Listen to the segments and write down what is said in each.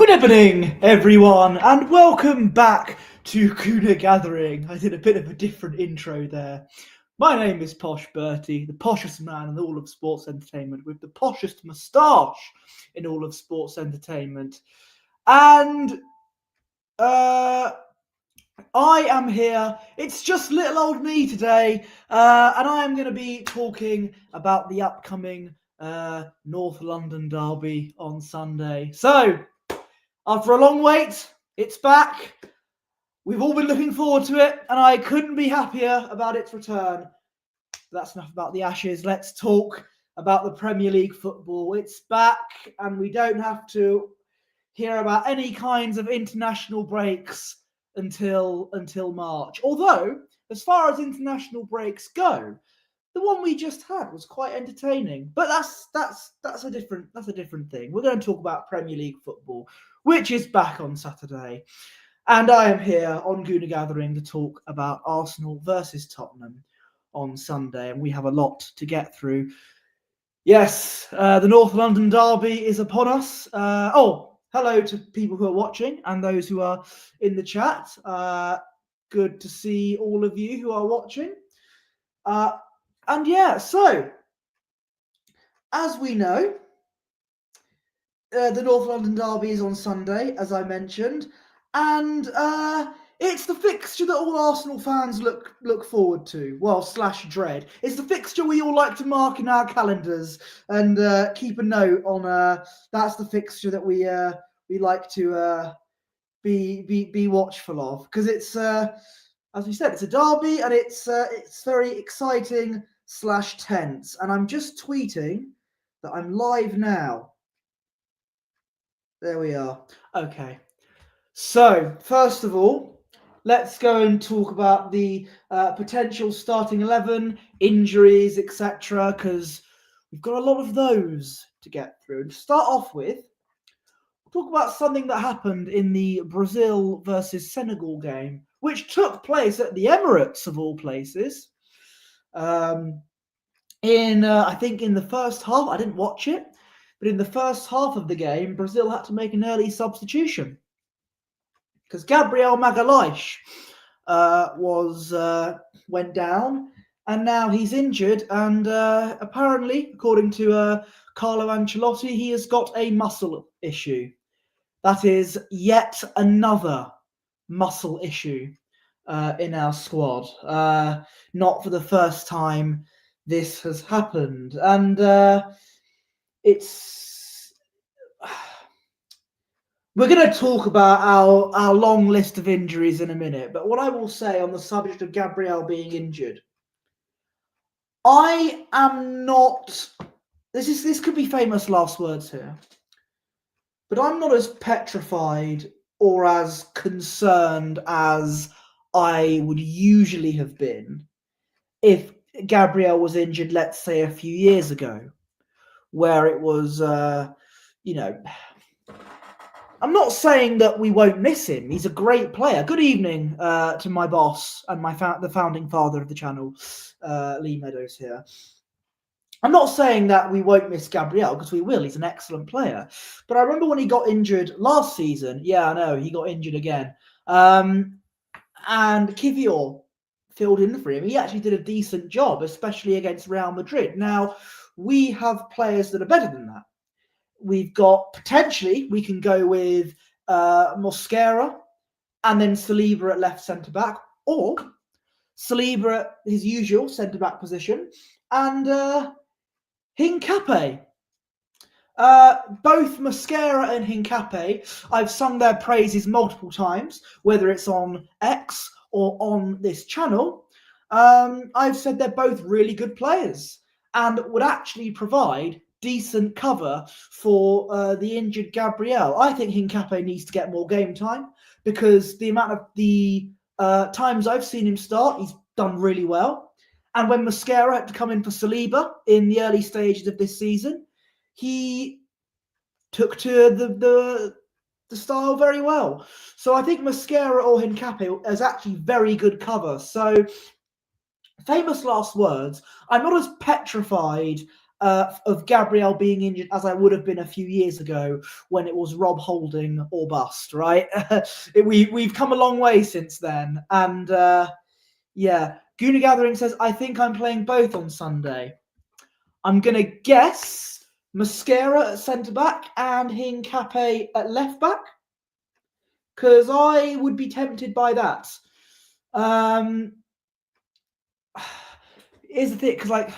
Good evening, everyone, and welcome back to Kuna Gathering. I did a bit of a different intro there. My name is Posh Bertie, the poshest man in all of sports entertainment, with the poshest moustache in all of sports entertainment. And I am here. It's just little old me today, and I am going to be talking about the upcoming North London derby on Sunday. So, after a long wait, it's back. We've all been looking forward to it, and I couldn't be happier about its return. That's enough about the Ashes. Let's talk about the Premier League football. It's back, and we don't have to hear about any kinds of international breaks until March. Although, as far as international breaks go, the one we just had was quite entertaining. But that's a different thing. We're going to talk about Premier League football, which is back on Saturday. And I am here on Guna Gathering to talk about Arsenal versus Tottenham on Sunday. And we have a lot to get through. Yes, the North London derby is upon us. Hello to people who are watching and those who are in the chat. Good to see all of you who are watching. And yeah, so as we know, the North London derby is on Sunday, as I mentioned, and it's the fixture that all Arsenal fans look forward to. Well, / dread. It's the fixture we all like to mark in our calendars and keep a note on. That's the fixture that we like to be watchful of, because it's as we said, it's a derby and it's very exciting / tense. And I'm just tweeting that I'm live now. There we are. Okay. So, first of all, let's go and talk about the potential starting 11, injuries, etc., because we've got a lot of those to get through. And to start off with, we'll talk about something that happened in the Brazil versus Senegal game, which took place at the Emirates, of all places. I think in the first half, I didn't watch it, but in the first half of the game, Brazil had to make an early substitution because Gabriel Magalhaes went down, and now he's injured. And apparently, according to Carlo Ancelotti, he has got a muscle issue. That is yet another muscle issue in our squad. Not for the first time this has happened. And we're going to talk about our long list of injuries in a minute. But what I will say on the subject of Gabriel being injured, I am not... This could be famous last words here. But I'm not as petrified or as concerned as I would usually have been if Gabriel was injured, let's say, a few years ago, where it was, I'm not saying that we won't miss him. He's a great player. Good evening to my boss and the founding father of the channel, Lee Meadows here. I'm not saying that we won't miss Gabriel, because we will. He's an excellent player. But I remember when he got injured last season. Yeah, I know, he got injured again. And Kivior filled in for him. He actually did a decent job, especially against Real Madrid. Now, we have players that are better than that. We've got, potentially, we can go with Mosquera and then Saliba at left centre-back, or Saliba at his usual centre-back position, and Hincapié. Both Mosquera and Hincapié, I've sung their praises multiple times, whether it's on X or on this channel. I've said they're both really good players and would actually provide decent cover for the injured Gabriel. I think Hincapié needs to get more game time, because the amount of the times I've seen him start, he's done really well. And when Mosquera had to come in for Saliba in the early stages of this season, he took to the style very well. So I think Mosquera or Hincapié is actually very good cover. So, famous last words, I'm not as petrified of Gabriel being injured as I would have been a few years ago when it was Rob Holding or bust, right? We've come a long way since then. And yeah, Gooner Gathering says, I think I'm playing both on Sunday. I'm going to guess Mosquera at centre-back and Hincapié at left-back, because I would be tempted by that. Here's the thing, because like,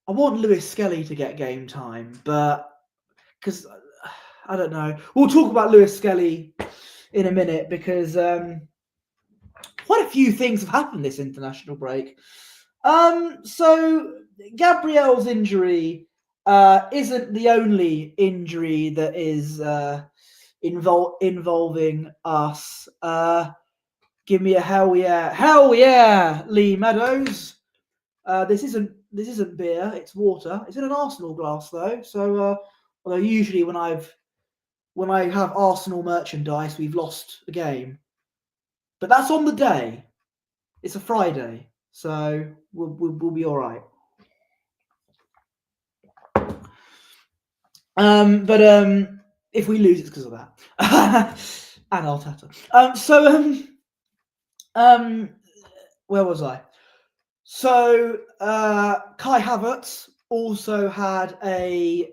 I want Lewis Skelly to get game time, but because I don't know. We'll talk about Lewis Skelly in a minute, because quite a few things have happened this international break. So Gabriel's injury isn't the only injury that is involving us. Give me a hell yeah, Lee Meadows. This isn't beer, it's water. It's in an Arsenal glass though. So although usually when I have Arsenal merchandise, we've lost a game, but that's on the day. It's a Friday, so we'll be all right. But if we lose, it's because of that. And Arteta. Where was I? So Kai Havertz also had a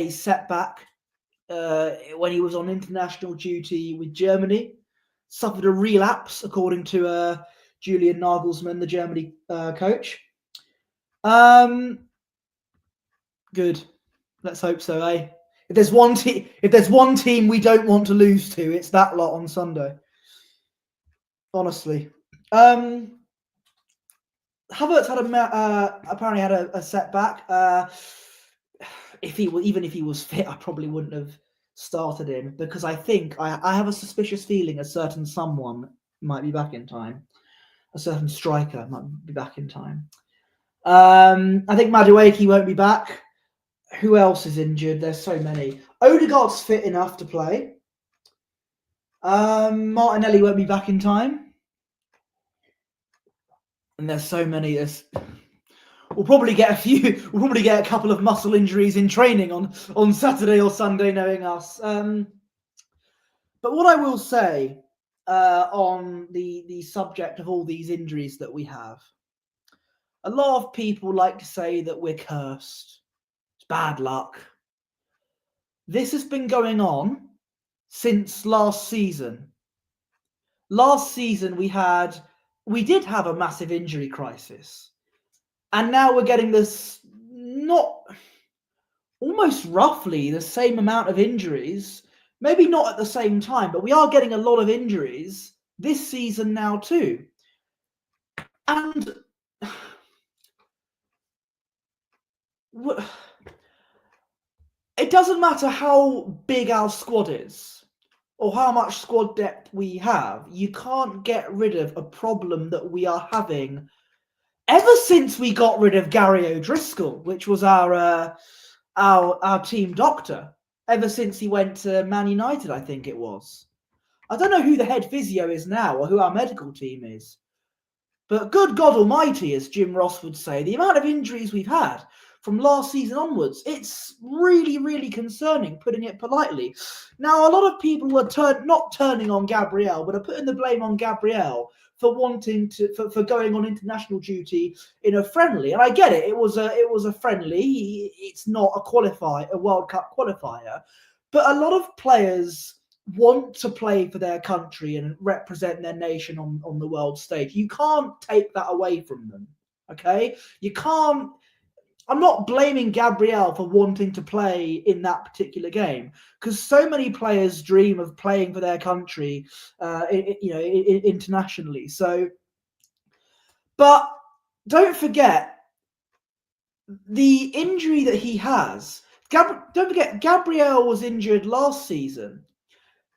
setback when he was on international duty with Germany. Suffered a relapse, according to Julian Nagelsmann, the Germany coach. Good. Let's hope so, eh? If there's one team we don't want to lose to, it's that lot on Sunday. Honestly, Havertz had apparently had a setback. If he was fit, I probably wouldn't have started him, because I think I have a suspicious feeling a certain someone might be back in time. A certain striker might be back in time. I think Madueke won't be back. Who else is injured? There's so many. Odegaard's fit enough to play. Martinelli won't be back in time. And there's so many. We'll probably get a few. We'll probably get a couple of muscle injuries in training on Saturday or Sunday, knowing us. But what I will say on the subject of all these injuries that we have, a lot of people like to say that we're cursed. It's bad luck. This has been going on since last season. Last season we did have a massive injury crisis, and now we're getting this almost roughly the same amount of injuries, maybe not at the same time, but we are getting a lot of injuries this season now too. And it doesn't matter how big our squad is or how much squad depth we have, you can't get rid of a problem that we are having ever since we got rid of Gary O'Driscoll, which was our team doctor, ever since he went to Man United, I think it was. I don't know who the head physio is now or who our medical team is, but good God almighty, as Jim Ross would say, the amount of injuries we've had from last season onwards, it's really, really concerning, putting it politely. Now, a lot of people are not turning on Gabriel, but are putting the blame on Gabriel for wanting for going on international duty in a friendly. And I get it. It was a friendly. It's not a World Cup qualifier. But a lot of players want to play for their country and represent their nation on the world stage. You can't take that away from them. Okay? You can't. I'm not blaming Gabriel for wanting to play in that particular game, because so many players dream of playing for their country, internationally. So, but don't forget the injury that he has. Don't forget, Gabriel was injured last season.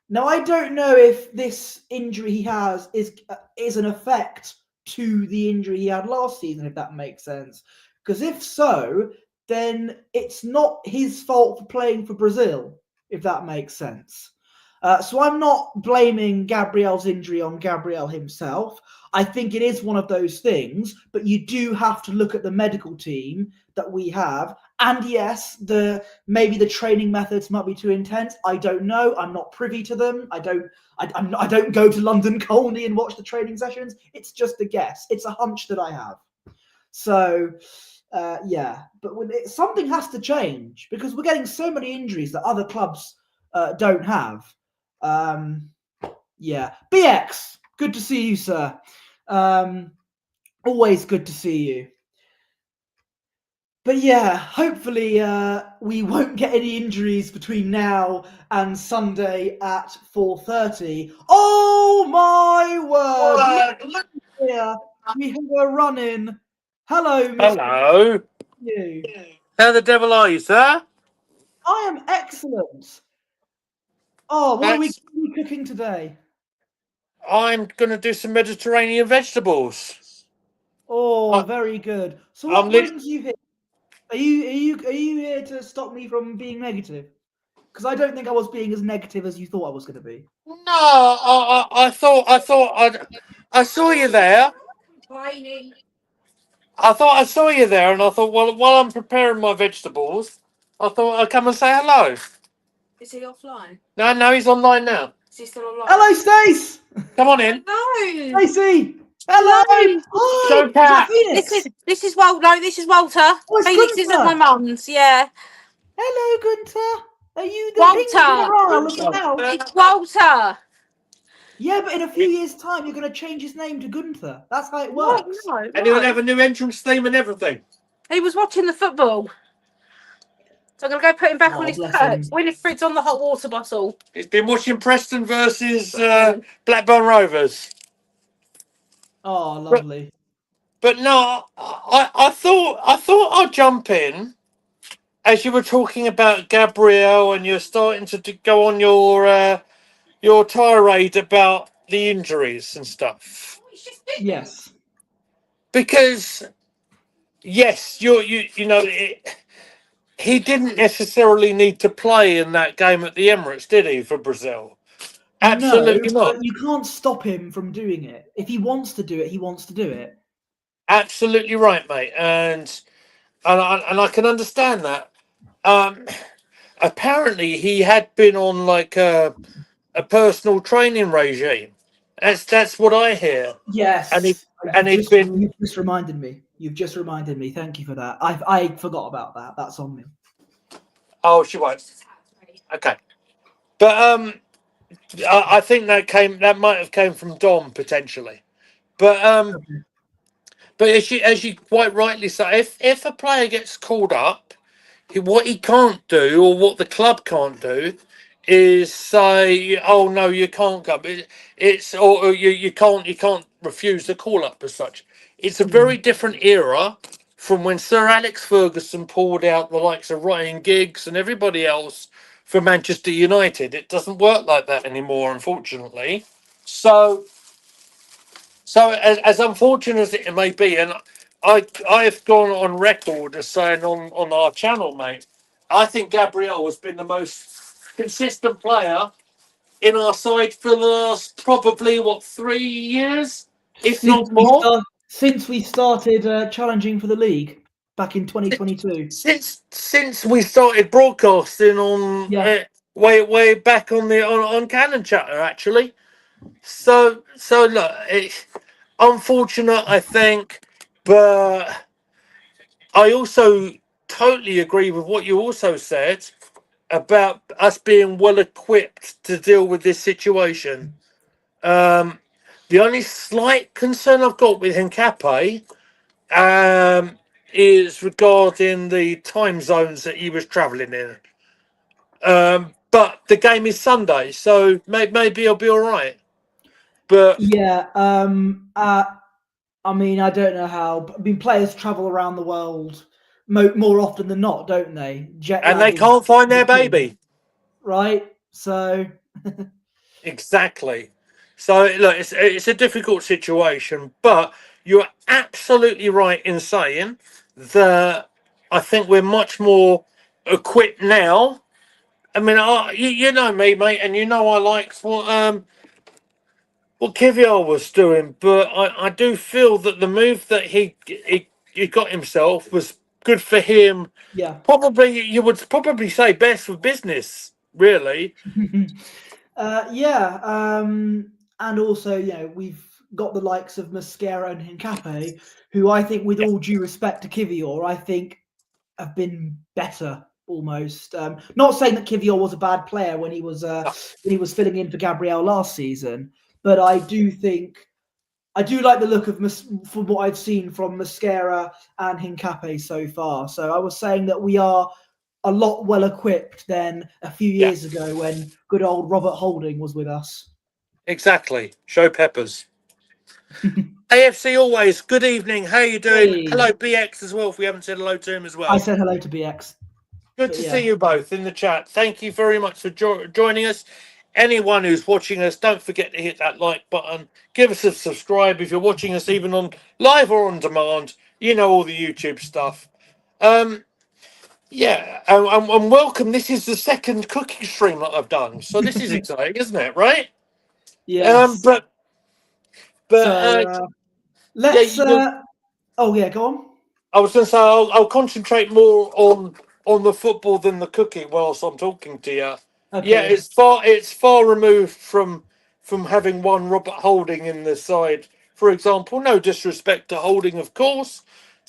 Now, I don't know if this injury he has is an effect to the injury he had last season, if that makes sense. Because if so, then it's not his fault for playing for Brazil, if that makes sense. So I'm not blaming Gabriel's injury on Gabriel himself. I think it is one of those things, but you do have to look at the medical team that we have. And yes, maybe the training methods might be too intense. I don't know. I'm not privy to them. I don't go to London Colney and watch the training sessions. It's just a guess. It's a hunch that I have. So, yeah, but something has to change because we're getting so many injuries that other clubs don't have. Yeah, BX, good to see you, sir. Always good to see you. But yeah, hopefully we won't get any injuries between now and Sunday at 4:30. Oh my word! Look here, we have a run-in. Hello, Mr. Hello. You. How the devil are you, sir? I am excellent. Oh, what are we That's, cooking today? I'm going to do some Mediterranean vegetables. Oh, I, very good. So, I'm what lit. brings you here? Are you here to stop me from being negative? Because I don't think I was being as negative as you thought I was going to be. No, I saw you there. I thought I saw you there, and I thought, well, while I'm preparing my vegetables, I thought I'd come and say hello. Is he offline? No, he's online now. Is he still online? Hello, Stace. Come on in. No. Stacey. Hello. Hello. Hi. Show Is that cat. Phoenix? This is Walter. No, this is Walter. Oh, it's Phoenix is at my Gunther. mum's. Yeah. Hello, Gunther. Are you the ping Walter. general of the house? It's Walter. Yeah, but in a few years' time, you're going to change his name to Gunther. That's how it No, works. no, And he'll no. have a new entrance theme and everything. He was watching the football. So I'm going to go put him back on Oh, his bless perch. him. Winifred's on the hot water bottle. He's been watching Preston versus Blackburn Rovers. Oh, lovely. But no, I thought I'd jump in as you were talking about Gabrielle, and you're starting to go on your tirade about the injuries and stuff. Yes. Because yes, you know he didn't necessarily need to play in that game at the Emirates, did he, for Brazil? No, Absolutely not. but you can't stop him from doing it. If he wants to do it, he wants to do it. Absolutely right, mate, and I can understand that. Apparently, he had been on like a personal training regime. That's what I hear. And he Yes. and he'd been You've just reminded me. You've just reminded me. Thank you for that. I forgot about that. That's on me. oh she won't. Okay. But I think that might have came from Dom potentially. But but as you quite rightly say, if a player gets called up, what he can't do, or what the club can't do, is say, "Oh no, you can't come." It's or you can't refuse the call up as such. It's a very different era from when Sir Alex Ferguson pulled out the likes of Ryan Giggs and everybody else for Manchester United. It doesn't work like that anymore, unfortunately. So as unfortunate as it may be, and I've gone on record as saying on our channel, mate, I think Gabriel has been the most consistent player in our side for the last probably 3 years, if not more. Since we started challenging for the league back in 2022. Since we started broadcasting on Yeah. way back on Cannon Chatter, actually. So look, it's unfortunate, I think, but I also totally agree with what you also said about us being well equipped to deal with this situation. Um, the only slight concern I've got with Hincape is regarding the time zones that he was travelling in. But the game is Sunday, so maybe he'll be all right. But Yeah. I mean, I don't know how. I mean, players travel around the world more often than not, don't they? Jet and lag they is can't find the their thing, baby. right? So, Exactly. So look, it's a difficult situation, but you're absolutely right in saying that I think we're much more equipped now. I mean, you know me, mate, and you know I like what Kivior was doing, but I do feel that the move that he got himself was good for him. Yeah. Probably, you would probably say best for business, really. Yeah. And also, we've got the likes of Mosquera and Hincape, who I think, with all due respect to Kivior, I think have been better almost. Not saying that Kivior was a bad player when he was filling in for Gabriel last season, but I do like the look of from what I've seen from Mosquera and Hincape so far. So I was saying that we are a lot well equipped than a few Yeah, years ago when good old Robert Holding was with us. exactly. Show peppers. AFC always. Good evening. How you doing? Hey, Hello, BX as well. If we haven't said hello to him as I well. said hello to BX, Good but to yeah, see you both in the chat. Thank you very much for joining us. Anyone who's watching us, don't forget to hit that like button. Give us a subscribe if you're watching us even on live or on demand. You know all the YouTube stuff. Yeah, and welcome. This is the second cooking stream that I've done, so this is exciting, isn't it? Right? yes. But So yeah, let's. Oh yeah, go on. I was going to say I'll concentrate more on the football than the cooking whilst I'm talking to you. Yeah, Okay. it's far removed from having one Robert Holding in the side, for example. No disrespect to Holding, of course,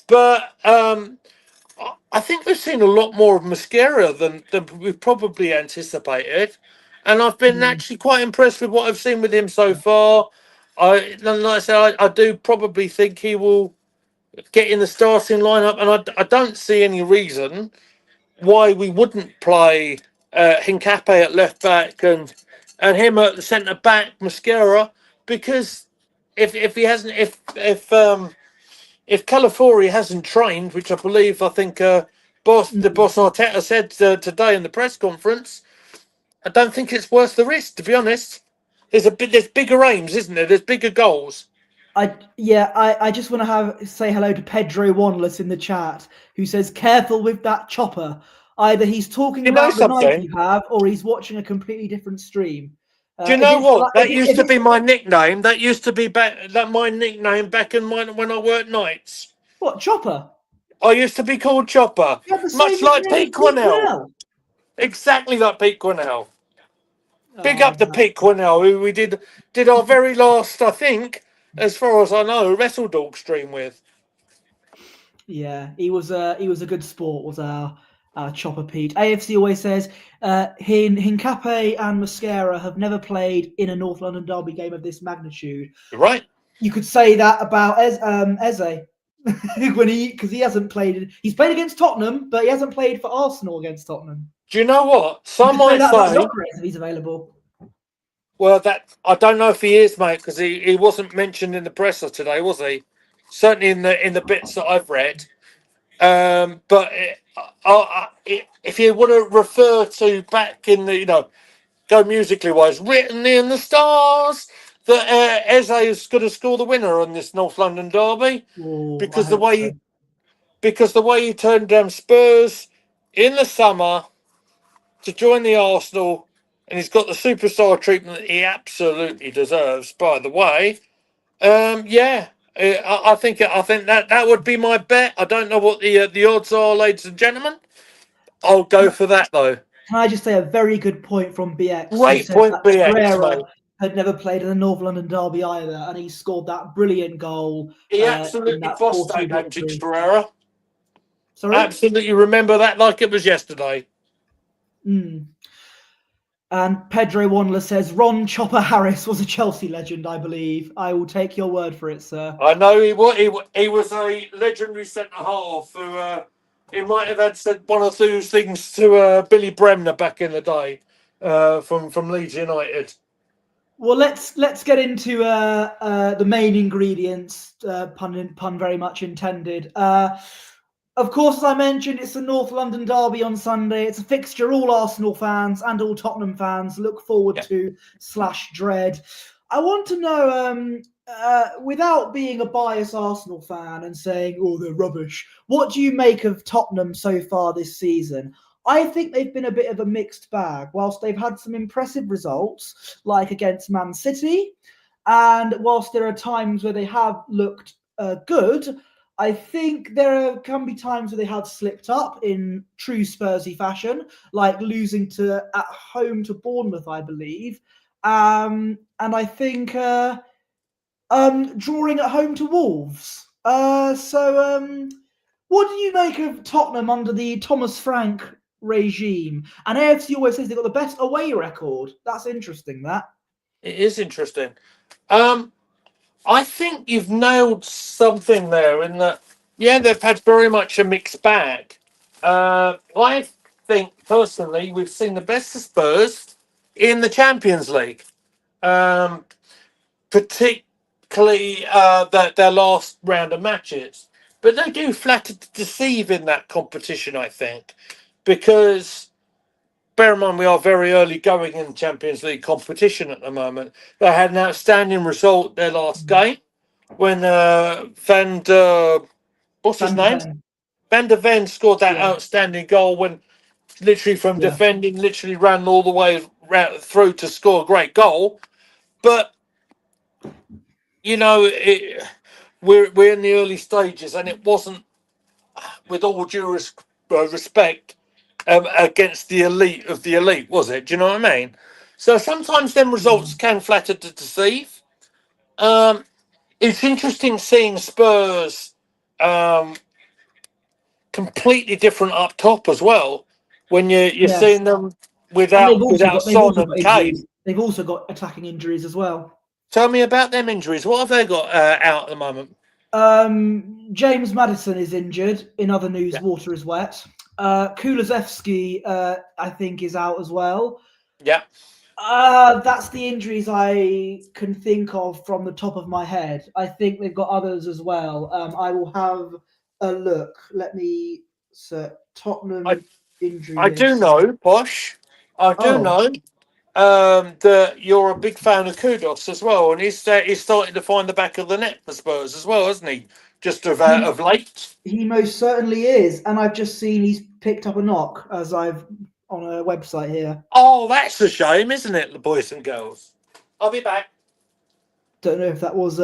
but I think we've seen a lot more of Mosquera than we probably anticipated, and I've been Mm, actually quite impressed with what I've seen with him so far. Like I said, I do probably think he will get in the starting lineup, and I don't see any reason why we wouldn't play Hincape at left back and him at the centre back, Mosquera, because if he hasn't if Calafiori hasn't trained, which I think mm. boss Arteta said today in the press conference, I don't think it's worth the risk. To be honest, there's bigger aims, isn't there? There's bigger goals. I just want to say hello to Pedro Wanless in the chat, who says, "Careful with that chopper. Either he's talking You know about the knife something? you have, or he's watching a completely different stream." Do you If know it's what? That if used to it's be my nickname. That used to be my nickname back in when I worked nights. what chopper? I used to be called Chopper, You have the same much like nickname as Pete Pete Quinnell. Quinnell. Exactly like Pete Quinnell. Big Oh up to man, Pete Quinnell, who we did our very last, I think, as far as I know, Wrestle Dog stream with. yeah, he was a good sport. Was our chopper Pete? AFC always says Hincape and Mosquera have never played in a North London derby game of this magnitude. You're right. You could say that about Eze when because he hasn't played. He's played against Tottenham, but he hasn't played for Arsenal against Tottenham. Do you know what? You Some could say might that about say, Dockeres if he's available. well, that I don't know if he is, mate, because he wasn't mentioned in the presser today, was he? Certainly in the bits that I've read. But if you want to refer to back in the, go musically wise, written in the stars that Eze is going to score the winner on this North London derby Oh, I because the hope way so. he turned down Spurs in the summer to join the Arsenal, and he's got the superstar treatment that he absolutely deserves. By the way, yeah. I think that would be my bet. I don't know what the odds are, ladies and gentlemen. I'll go for that though. Can I just say a very good point from BX, who Great said point, that BX, Pereira mate. had never played in the North London derby either, and he scored that brilliant goal He in absolutely that bossed 4-2 that game, Tix victory. Pereira. Sorry. Absolutely remember that like it was yesterday. Mm. And Pedro Wanler says Ron Chopper Harris was a Chelsea legend, I believe. I will take your word for it, sir. I know he was a legendary centre half who he might have had said one or two things to Billy Bremner back in the day from Leeds United. Well, let's get into the main ingredients. Pun very much intended. Of course, as I mentioned, it's the North London derby on Sunday. It's a fixture all Arsenal fans and all Tottenham fans look forward Yeah. to / dread. I want to know, without being a biased Arsenal fan and saying, "Oh, they're rubbish," what do you make of Tottenham so far this season? I think they've been a bit of a mixed bag. Whilst they've had some impressive results, like against Man City, And whilst there are times where they have looked good, I think there can be times where they have slipped up in true Spursy fashion, like losing at home to Bournemouth, I believe. And I think drawing at home to Wolves. What do you make of Tottenham under the Thomas Frank regime? And AFC always says they've got the best away record. That's interesting, that. It is interesting. I think you've nailed something there in that, yeah, they've had very much a mixed bag. I think, personally, we've seen the best of Spurs in the Champions League, particularly their last round of matches. But they do flatter to deceive in that competition, I think, because bear in mind we are very early going in Champions League competition at the moment. They had an outstanding result their last game when what's his name? Van der Ven scored that outstanding goal when literally from defending, literally ran all the way through to score a great goal. But you know, we're in the early stages, and it wasn't, with all due respect, against the elite of the elite, was it? Do you know what I mean? So sometimes them results can flatter to deceive. It's interesting seeing Spurs completely different up top as well. When you're seeing them without Son and Kane. They've also got attacking injuries as well. Tell me about them injuries. What have they got out at the moment? James Maddison is injured. In other news, water is wet. Kulusevski, I think, is out as well. Yeah. That's the injuries I can think of from the top of my head. I think they've got others as well. I will have a look. Let me Tottenham injury. I do know, Posh. I do know that you're a big fan of Kudos as well, and he's starting to find the back of the net for Spurs as well, hasn't he? Just of late. He most certainly is, and I've just seen he's picked up a knock as I've on a website here. Oh, that's a shame, isn't it, the boys and girls? I'll be back. Don't know if that was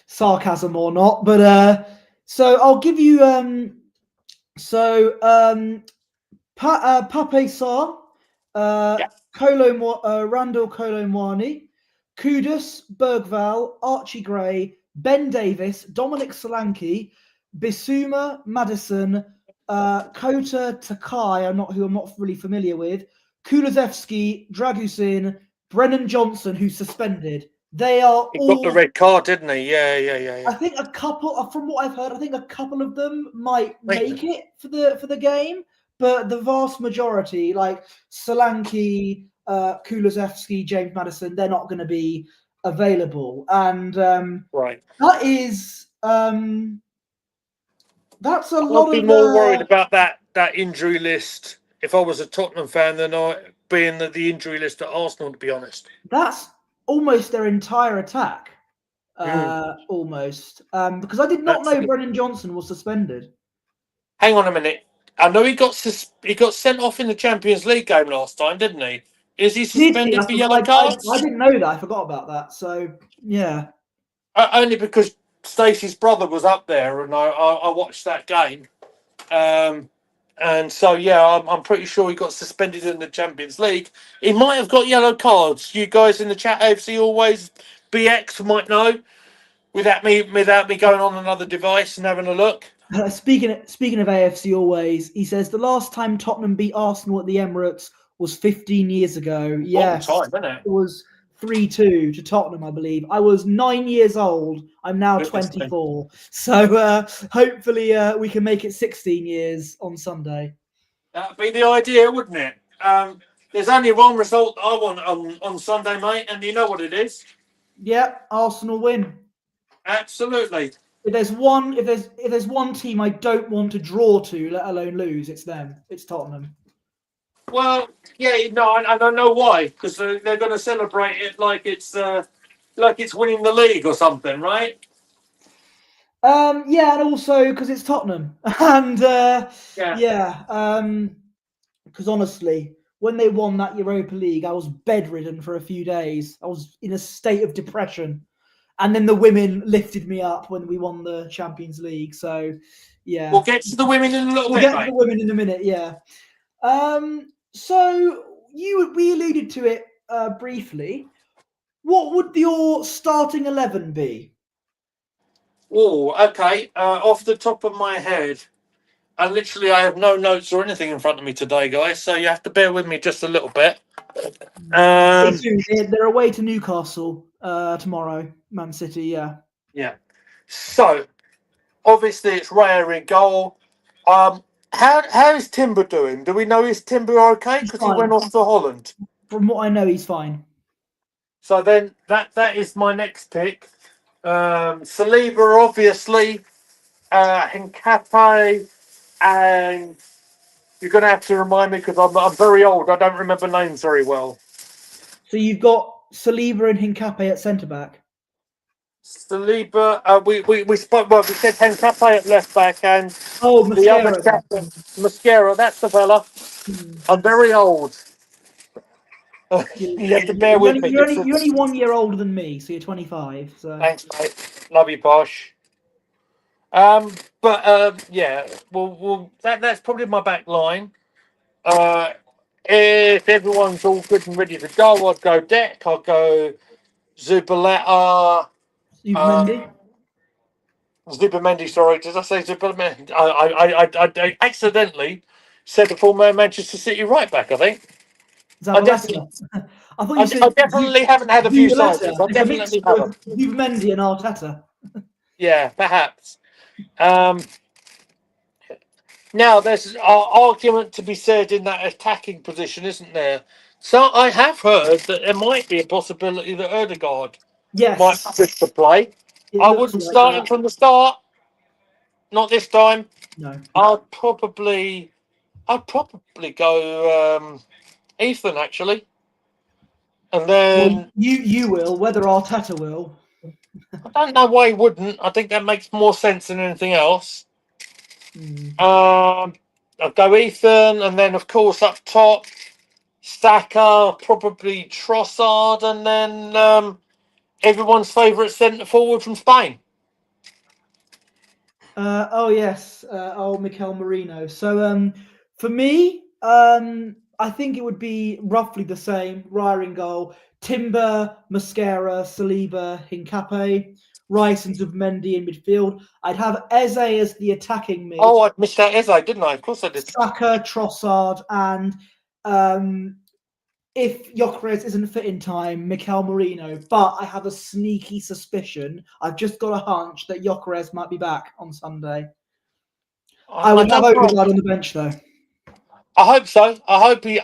sarcasm or not, but so I'll give you Pape Sarr, Randall Kolo Muani, Kudus, Bergval, Archie Gray, Ben Davis, Dominic Solanke, Bissouma, Madison, Kota Takai, who I'm not really familiar with, Kulusevski, Dragusin, Brennan Johnson, who's suspended. They are he got the red card, didn't he? Yeah. I think a couple, from what I've heard, I think a couple of them might make it for the game, but the vast majority, like Solanke, Kulusevski, James Maddison, they're not going to be available. And that is that's a lot. I'd be more worried about that injury list if I was a Tottenham fan than being the injury list at Arsenal, to be honest. That's almost their entire attack. Almost. Because I did not know Brennan Johnson was suspended. Hang on a minute. I know he got sent off in the Champions League game last time, didn't he? Is he suspended for yellow cards? I didn't know that. I forgot about that. So, yeah. Only because Stacey's brother was up there and I watched that game. And so, yeah, I'm pretty sure he got suspended in the Champions League. He might have got yellow cards. You guys in the chat, AFC Always BX might know without me going on another device and having a look. Speaking of AFC Always, he says the last time Tottenham beat Arsenal at the Emirates was 15 years ago. Yes, long time, isn't it? It was 3-2 to Tottenham, I believe. I was 9 years old. I'm now 24. So hopefully we can make it 16 years on Sunday. That'd be the idea, wouldn't it? There's only one result I want on Sunday, mate, and you know what it is. Yeah, Arsenal win. Absolutely. If there's one team I don't want to draw to, let alone lose, it's them. It's Tottenham. Well, yeah, no, I don't know why, because they're going to celebrate it like it's winning the league or something, right? Yeah, and also because it's Tottenham, and because honestly, when they won that Europa League, I was bedridden for a few days. I was in a state of depression. And then the women lifted me up when we won the Champions League. So, yeah. We'll get to the women in a little We'll bit, get to mate. the women in a minute, yeah. So we alluded to it briefly. What would your starting 11 be? Oh, okay. Off the top of my head, and literally I have no notes or anything in front of me today, guys, so you have to bear with me just a little bit. They do. They're away to Newcastle tomorrow, Man City, yeah. Yeah. So, obviously it's Raya in goal. How is Timber doing? Do we know is Timber okay? He's Because he fine. went off to Holland. From what I know, he's fine. So then that is my next pick. Saliba, obviously, Hincape, and you're going to have to remind me because I'm very old. I don't remember names very well. So you've got Saliba and Hincape at centre back. Saliba, we spoke. Well, we said Hincape at left back, and the other Mascara. captain, Mascara. That's the fella. I'm very old. You have to bear with me. You're only 1 year older than me, so you're 25. So Thanks, mate. Love you, Posh. Yeah, well, that's probably my back line. If everyone's all good and ready to go, I'd go Deck. I'd go Zubaleta. Zubimendi, sorry, did I say Zubimendi? I accidentally said the former Manchester City right back, I think. I definitely haven't had a few signings. I definitely haven't. Zubimendi and Arteta. Yeah, perhaps. Now, there's an argument to be said in that attacking position, isn't there? So I have heard that there might be a possibility that Ødegaard might switch to play. I wouldn't start him from the start. Not this time. No. I'd probably go Ethan, actually. And then you will, whether Arteta will. I don't know why he wouldn't. I think that makes more sense than anything else. I'll go Ethan, and then of course up top, Saka, probably Trossard, and then everyone's favourite centre forward from Spain. Mikel Merino. So for me, I think it would be roughly the same. Raya in goal, Timber, Mascara, Saliba, Hincape, Rice and Zubimendi in midfield. I'd have Eze as the attacking mid. Oh, I missed out Eze, didn't I? Of course I did. Saka, Trossard, and if Gyökeres isn't fit in time, Mikel Merino. But I have a sneaky suspicion. I've just got a hunch that Gyökeres might be back on Sunday. I would have Ødegaard on the bench though. I hope so. I hope he's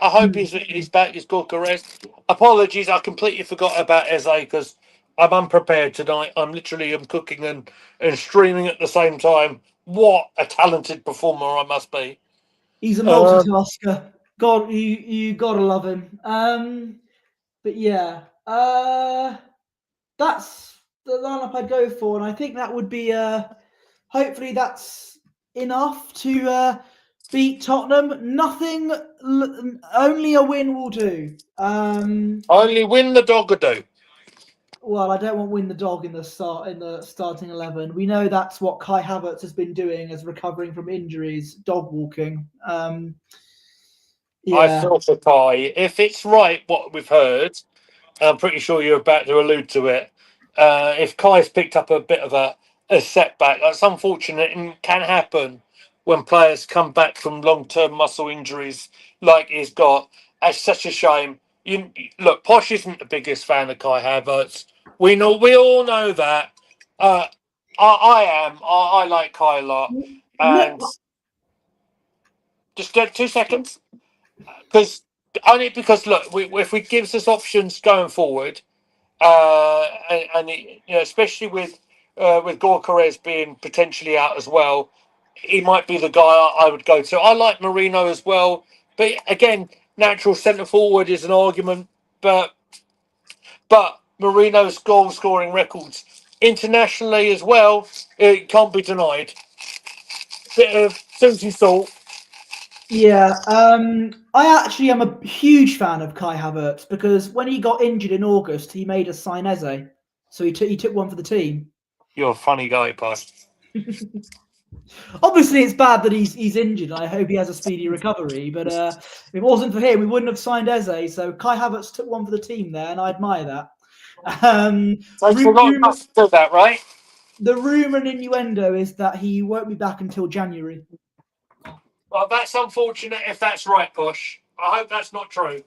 back. He's Gyökeres. Apologies, I completely forgot about Eze because I'm unprepared tonight. I'm cooking and streaming at the same time. What a talented performer I must be. He's a multitasker. God, you gotta love him. But yeah, that's the lineup I'd go for, and I think that would be hopefully that's enough to beat Tottenham. Nothing, only a win will do. Only win the dog will do. Well, I don't want win the dog in the starting 11. We know that's what Kai Havertz has been doing as recovering from injuries, dog walking. I feel for Kai. If it's right what we've heard, I'm pretty sure you're about to allude to it. If Kai's picked up a bit of a setback, that's unfortunate and can happen when players come back from long-term muscle injuries like he's got. That's such a shame. Look, Posh isn't the biggest fan of Kai Havertz. We all know that. I am. I like Kai a lot. And just 2 seconds. Because look, if we gives us options going forward, especially with Gyökeres being potentially out as well, he might be the guy I would go to. I like Merino as well, but again, natural centre forward is an argument, but Merino's goal scoring records internationally as well, it can't be denied. Bit of Susie salt. Yeah, I actually am a huge fan of Kai Havertz because when he got injured in August, he made us sign Eze, so he took one for the team. You're a funny guy, Posh. Obviously, it's bad that he's injured. I hope he has a speedy recovery. But if it wasn't for him, we wouldn't have signed Eze. So Kai Havertz took one for the team there, and I admire that. Takes a lot of guts to do that, right? The rumor and innuendo is that he won't be back until January. Well, that's unfortunate if that's right, Posh. I hope that's not true.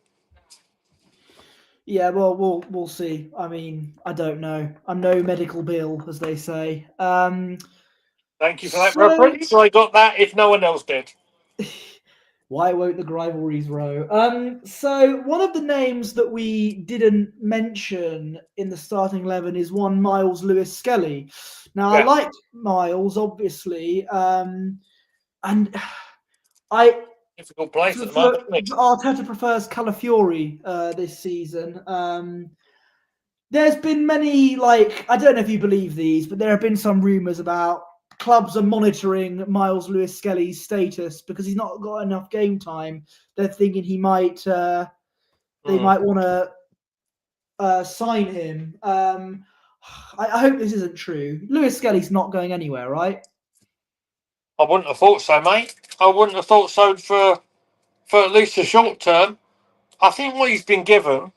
Yeah, well, we'll see. I mean, I don't know. I'm no medical bill, as they say. Thank you for that reference. I got that if no one else did. Why won't the rivalries row? So one of the names that we didn't mention in the starting 11 is one Miles Lewis Skelly. Now, I liked Miles, obviously, and I difficult place at the moment. Arteta prefers Calafiori this season. There's been many, I don't know if you believe these, but there have been some rumours about clubs are monitoring Miles Lewis Skelly's status because he's not got enough game time. They're thinking he might, they might want to sign him. I hope this isn't true. Lewis Skelly's not going anywhere, right? I wouldn't have thought so, mate. I wouldn't have thought so for at least a short term. I think what he's been given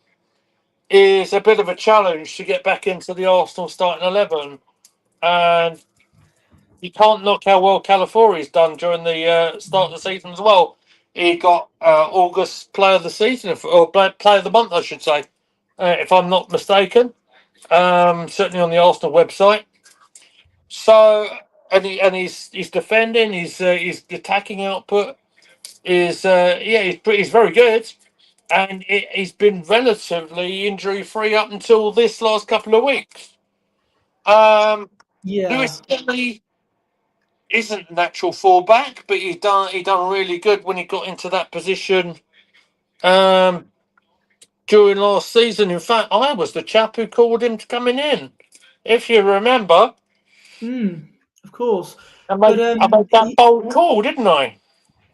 is a bit of a challenge to get back into the Arsenal starting 11. And you can't knock how well Calafiori's done during the start of the season as well. He got August Player of the Season, or Player of the Month, I should say, if I'm not mistaken. Certainly on the Arsenal website. So, and he's defending, his attacking output is he's very good, and he's been relatively injury free up until this last couple of weeks. Lewis Kelly isn't natural fullback, but he done really good when he got into that position during last season. In fact, I was the chap who called him coming in, if you remember. Of course. I made that bold call, didn't I?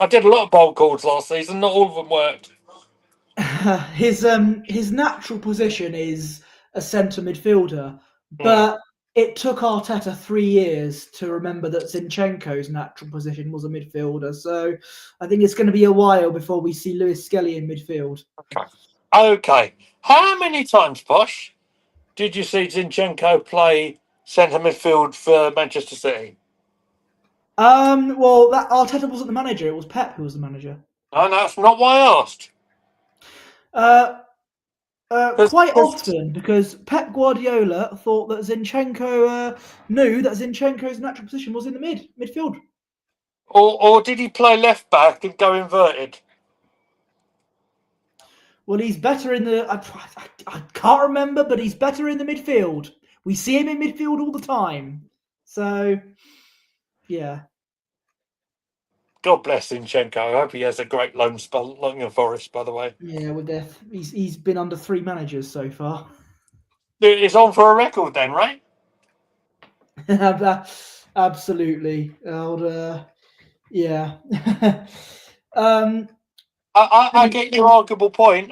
I did a lot of bold calls last season. Not all of them worked. His natural position is a centre midfielder, but it took Arteta 3 years to remember that Zinchenko's natural position was a midfielder. So I think it's going to be a while before we see Lewis Skelly in midfield. Okay. How many times, Posh, did you see Zinchenko play centre midfield for Manchester City? Well, that Arteta wasn't the manager; it was Pep who was the manager. No, that's not why I asked. Quite often, because Pep Guardiola thought that Zinchenko knew that Zinchenko's natural position was in the midfield. Or did he play left back and go inverted? Well, he's better in the. I can't remember, but he's better in the midfield. We see him in midfield all the time. So, yeah. God bless Zinchenko. I hope he has a great loan spell along in Forest, by the way. Yeah, he's been under 3 managers so far. It's on for a record then, right? Absolutely. Yeah. I get your arguable point.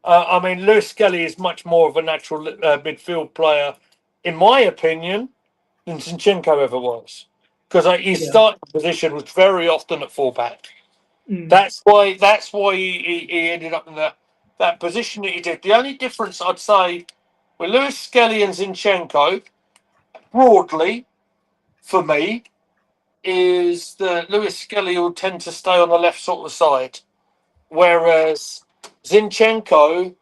I mean, Lewis Skelly is much more of a natural midfield player, in my opinion, than Zinchenko ever was. Because his starting position was very often at fullback. That's why he ended up in that position that he did. The only difference I'd say with Lewis Skelly and Zinchenko, broadly, for me, is that Lewis Skelly will tend to stay on the left sort of side, whereas Zinchenko,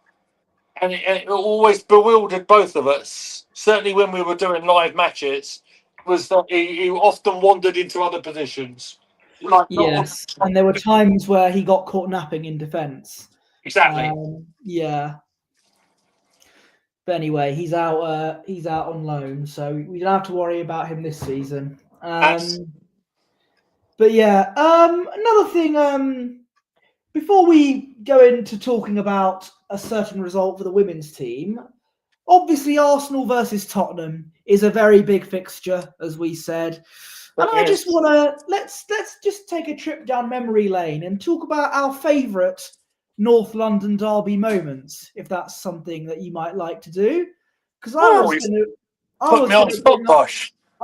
and it always bewildered both of us, certainly when we were doing live matches, was that he often wandered into other positions. Yes, and there were times where he got caught napping in defence. Exactly. Yeah. But anyway, he's out on loan, so we don't have to worry about him this season. But yeah, another thing, before we go into talking about a certain result for the women's team, obviously Arsenal versus Tottenham is a very big fixture, as we said. And I just want to let's just take a trip down memory lane and talk about our favourite North London derby moments, if that's something that you might like to do. Because I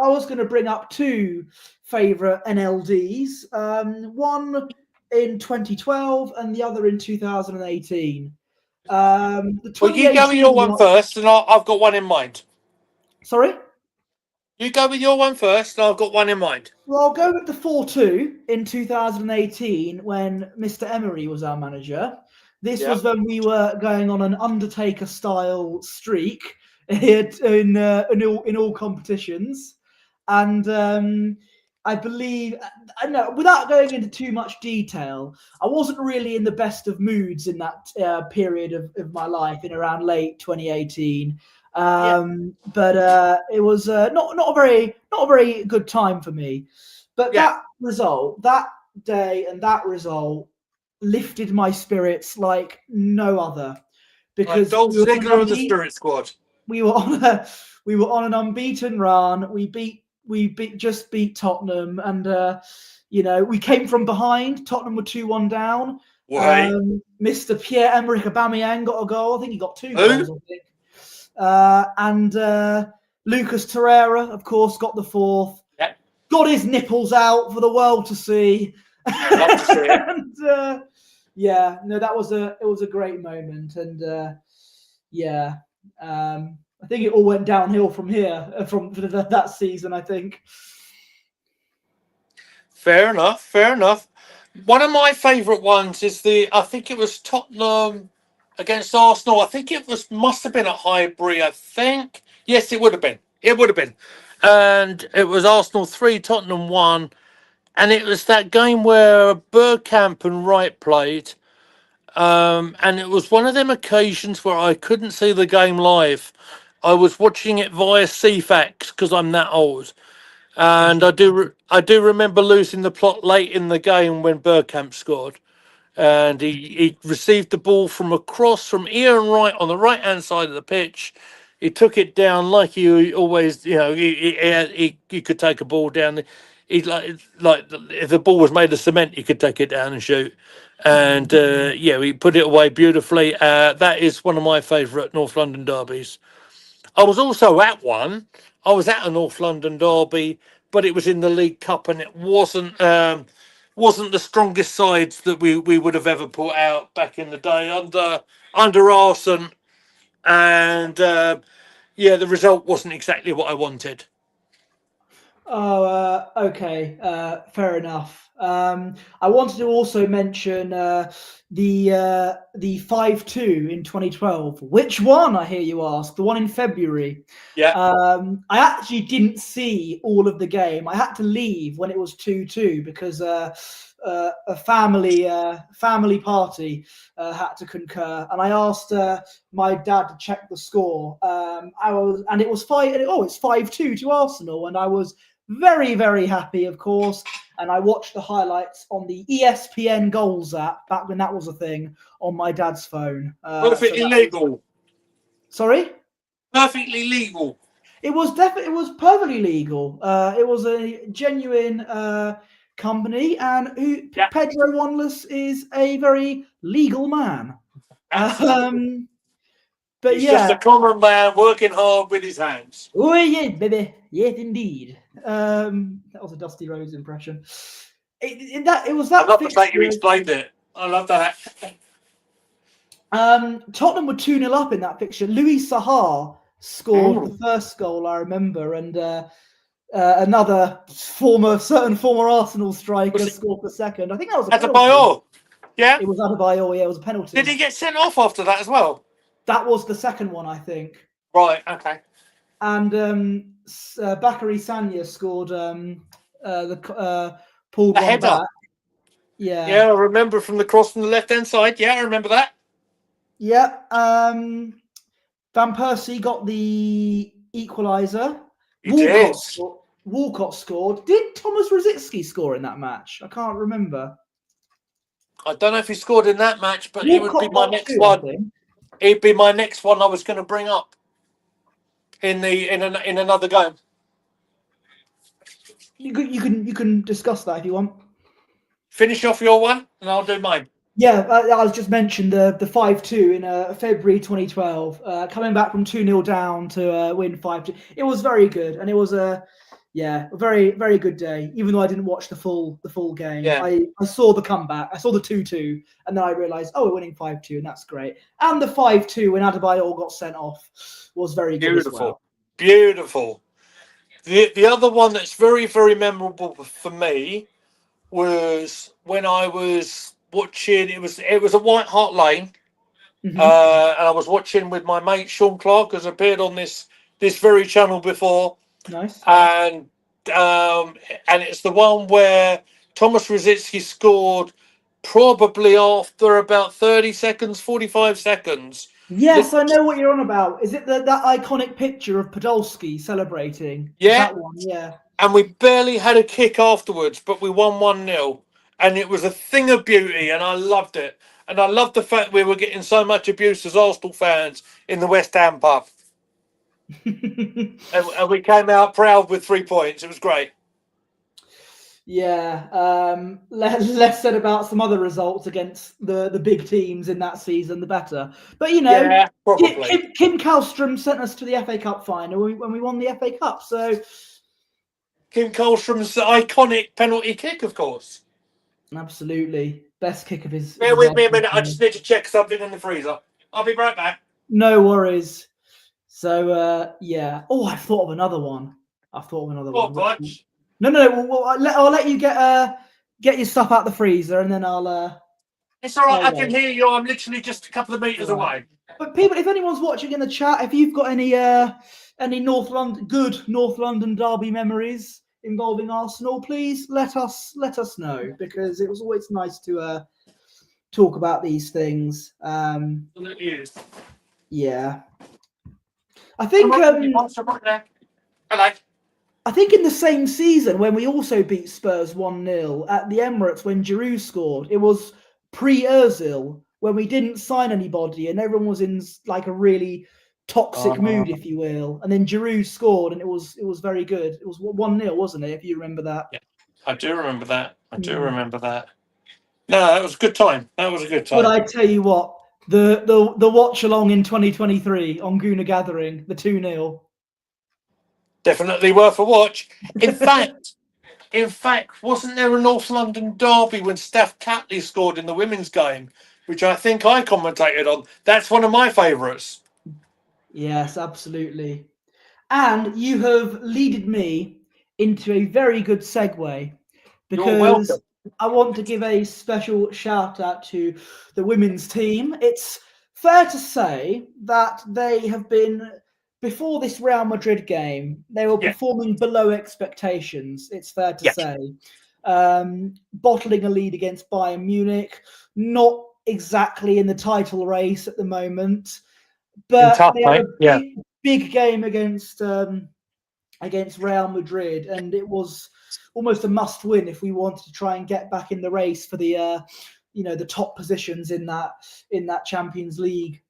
was going to bring up two favourite NLDs, one in 2012 and the other in 2018. Well, you go with your one first, and I've got one in mind. Sorry? You go with your one first, and I've got one in mind. Well, I'll go with the 4-2 in 2018 when Mr. Emery was our manager. This was when we were going on an Undertaker-style streak in all competitions. And I believe, without going into too much detail, I wasn't really in the best of moods in that period of my life in around late 2018. But it was not a very good time for me. But that result, that day, and that result lifted my spirits like no other. Because Dolph Ziggler and the Spirit Squad. We were on an unbeaten run. We just beat Tottenham, and we came from behind. Tottenham were 2-1 down. Mr. Pierre-Emerick Aubameyang got a goal. I think he got two goals. I think. And Lucas Torreira, of course, got the fourth. Yeah. Got his nipples out for the world to see. Love to see it. And it was a great moment, and I think it all went downhill from here from that season, I think. Fair enough. One of my favourite ones is I think it was Tottenham against Arsenal. I think must have been at Highbury, I think. Yes, it would have been. And it was Arsenal 3, Tottenham 1. And it was that game where Bergkamp and Wright played. And it was one of them occasions where I couldn't see the game live. I was watching it via CFAX because I'm that old. And I do remember losing the plot late in the game when Bergkamp scored. And he received the ball from across from Ian Wright on the right-hand side of the pitch. He took it down like he always, he could take a ball down. He like if the ball was made of cement, he could take it down and shoot. And he put it away beautifully. That is one of my favourite North London derbies. I was also at one. I was at a North London derby, but it was in the League Cup, and it wasn't the strongest sides that we would have ever put out back in the day under Arson, and the result wasn't exactly what I wanted. Oh, okay, fair enough. I wanted to also mention the 5-2 in 2012. Which one, I hear you ask? The one in February. Yeah. I actually didn't see all of the game. I had to leave when it was 2-2 because a family party had to concur, and I asked my dad to check the score. It was 5-2 to Arsenal, and I was very, very happy, of course. And I watched the highlights on the ESPN Goals app back when that was a thing on my dad's phone. Perfectly legal. Sorry? Perfectly legal. It was perfectly legal. It was a genuine company, and Pedro Wanless is a very legal man. But he's just a common man working hard with his hands. Oh yeah, baby, yes indeed. That was a Dusty Rhodes impression. It was that. I love the fact you explained it. I love that. Tottenham were 2-0 up in that fixture. Louis Sahar scored the first goal, I remember, and another former Arsenal striker scored the second. I think that was a penalty. Yeah, it was Adebayor. Yeah, it was a penalty. Did he get sent off after that as well? That was the second one, I think. Right. Okay. And Bakary Sagna scored the pulled one header back. Yeah. Yeah, I remember from the cross from the left-hand side. Yeah, I remember that. Yeah. Van Persie got the equaliser. Walcott scored. Did Thomas Rosicky score in that match? I can't remember. I don't know if he scored in that match, but he would be my next one. He'd be my next one I was going to bring up in another game. You can discuss that if you want. Finish off your one, and I'll do mine. Yeah, I was just mentioned the 5-2 in February 2012, coming back from 2-0 down to win 5-2. It was very good, and it was a very very good day. Even though I didn't watch the full game, Yeah. I saw the comeback. I saw the 2-2, and then I realised, oh, we're winning 5-2, and that's great. And the 5-2 when Adebayor got sent off was very good as well. Beautiful. The other one that's very very memorable for me was when I was watching. It was at White Hart Lane, Mm-hmm. and I was watching with my mate Sean Clark, who's appeared on this very channel before. Nice. And it's the one where Thomas Rositzky scored probably after about 30 seconds, 45 seconds. Yes, I know what you're on about. Is it that iconic picture of Podolski celebrating? Yeah. That one, yeah. And we barely had a kick afterwards, but we won 1-0. And it was a thing of beauty, and I loved it. And I loved the fact we were getting so much abuse as Arsenal fans in the West Ham pub. and we came out proud with 3 points. It was great. Yeah, less said about some other results against the big teams in that season, the better. But yeah, probably. Kim Kallstrom sent us to the FA Cup final when we won the FA Cup. So Kim Kallstrom's iconic penalty kick, of course. Absolutely, best kick of his. Bear with me a minute. I just need to check something in the freezer. I'll be right back. No worries. So yeah. Oh, I've thought of another one. No. Well, I'll let you get your stuff out the freezer, and then I'll. It's all right. I can hear you. I'm literally just a couple of meters away. But people, if anyone's watching in the chat, if you've got any North London derby memories involving Arsenal, please let us know, because it was always nice to talk about these things. Absolutely is. Yeah. I think Hello. I think in the same season when we also beat Spurs 1-0 at the Emirates when Giroud scored, it was pre-Ozil when we didn't sign anybody and everyone was in like a really toxic mood, if you will. And then Giroud scored and it was very good. It was 1-0, wasn't it? If you remember that. Yeah, I do remember that. Remember that. No, that was a good time. But I tell you what, the watch along in 2023 on Gooner Gathering, the 2-0. Definitely worth a watch. In fact, wasn't there a North London derby when Steph Catley scored in the women's game, which I think I commentated on? That's one of my favourites. Yes, absolutely. And you have leaded me into a very good segue, because I want to give a special shout out to the women's team. It's fair to say that they have been, before this Real Madrid game, they were performing below expectations. It's fair to say. Bottling a lead against Bayern Munich, not exactly in the title race at the moment, but they had a big game against Real Madrid, and it was almost a must-win if we wanted to try and get back in the race for the the top positions in that Champions League,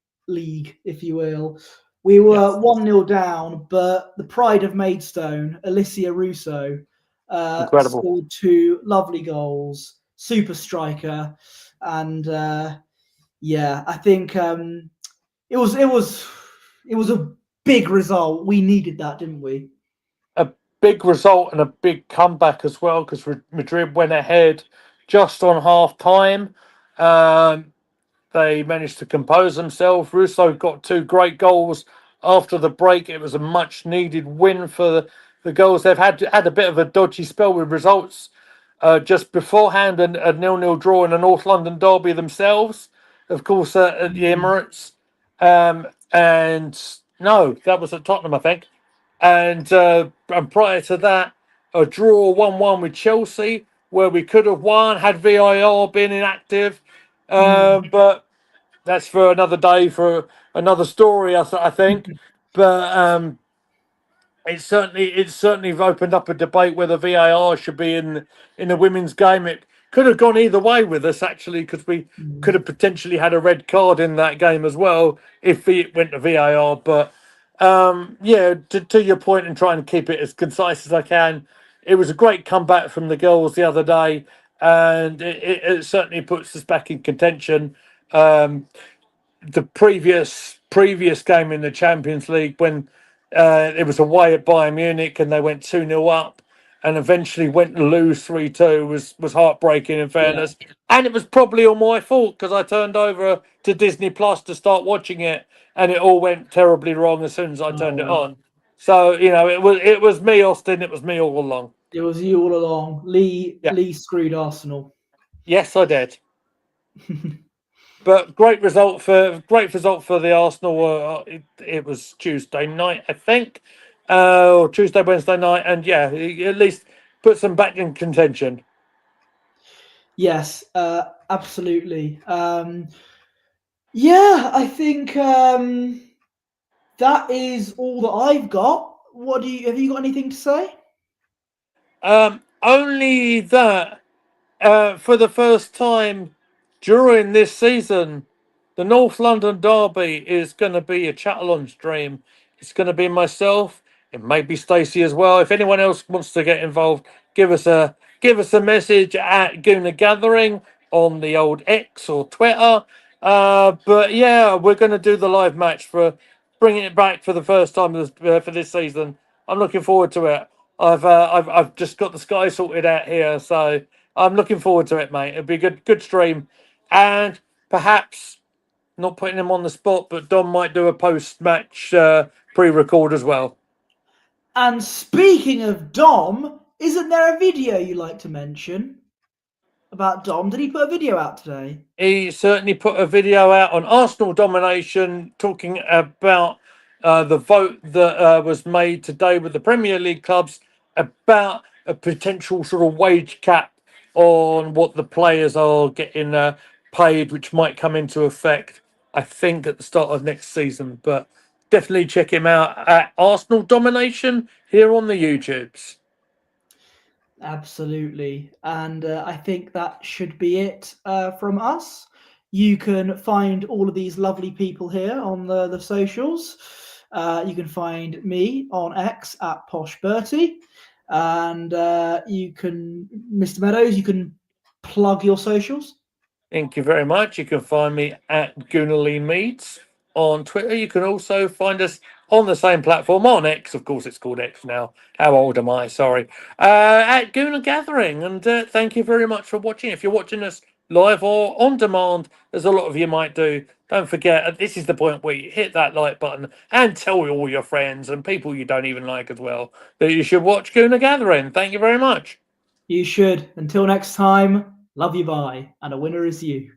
if you will. We were 1-0 down, but the pride of Maidstone, Alicia Russo, scored 2 lovely goals, super striker, and I think it was a big result. We needed that, didn't we? A big result and a big comeback as well, because Madrid went ahead just on half time. They managed to compose themselves. Russo got 2 great goals after the break. It was a much needed win for the girls. They've had a bit of a dodgy spell with results just beforehand, and a 0-0 draw in a North London derby themselves, of course, at the Emirates. And no, that was at Tottenham, I think. And prior to that, a draw 1-1 with Chelsea, where we could have won had VAR been inactive. But that's for another day, for another story, I think. But it's certainly opened up a debate whether VAR should be in the women's game. It could have gone either way with us, actually, because we could have potentially had a red card in that game as well if it went to VAR. But to your point, and try and keep it as concise as I can, it was a great comeback from the girls the other day, and it certainly puts us back in contention. The previous game in the Champions League, when it was away at Bayern Munich and they went 2-0 up and eventually went to lose 3-2, was heartbreaking, in fairness. And it was probably all my fault because I turned over to Disney Plus to start watching it, and it all went terribly wrong as soon as I turned it on. So it was me, Austin. It was me all along. It was you all along. Lee Yeah. Lee screwed Arsenal. Yes, I did. But great result for the Arsenal. It was Tuesday night, I think, or Tuesday, Wednesday night, and yeah, at least put them back in contention. Yes, absolutely. Yeah, I think that is all that I've got. Have you got anything to say? Only that for the first time during this season, the North London Derby is going to be a chat on stream. It's going to be myself. It may be Stacey as well. If anyone else wants to get involved, give us a message at Gooner Gathering on the old X or Twitter. But yeah, we're going to do the live match for bringing it back for the first time for this season. I'm looking forward to it. I've just got the Sky sorted out here, so I'm looking forward to it, mate. It'll be a good stream, and perhaps not putting him on the spot, but Dom might do a post-match pre-record as well. And speaking of Dom, isn't there a video you like to mention about Dom? Did he put a video out today? He certainly put a video out on Arsenal domination, talking about the vote that was made today with the Premier League clubs about a potential sort of wage cap on what the players are getting paid, which might come into effect, I think, at the start of next season. But definitely check him out at Arsenal domination here on the YouTubes. Absolutely. And I think that should be it from us. You can find all of these lovely people here on the socials. You can find me on X at Posh Bertie. And you can, Mr. Meadows, you can plug your socials. Thank you very much. You can find me at Goonerly Meads on Twitter. You can also find us on the same platform on X. Of course, it's called X now. How old am I? Sorry. At Gooner Gathering. And thank you very much for watching. If you're watching us live or on demand, as a lot of you might do, don't forget, this is the point where you hit that like button and tell all your friends and people you don't even like as well that you should watch Gooner Gathering. Thank you very much. You should. Until next time, love you, bye. And a winner is you.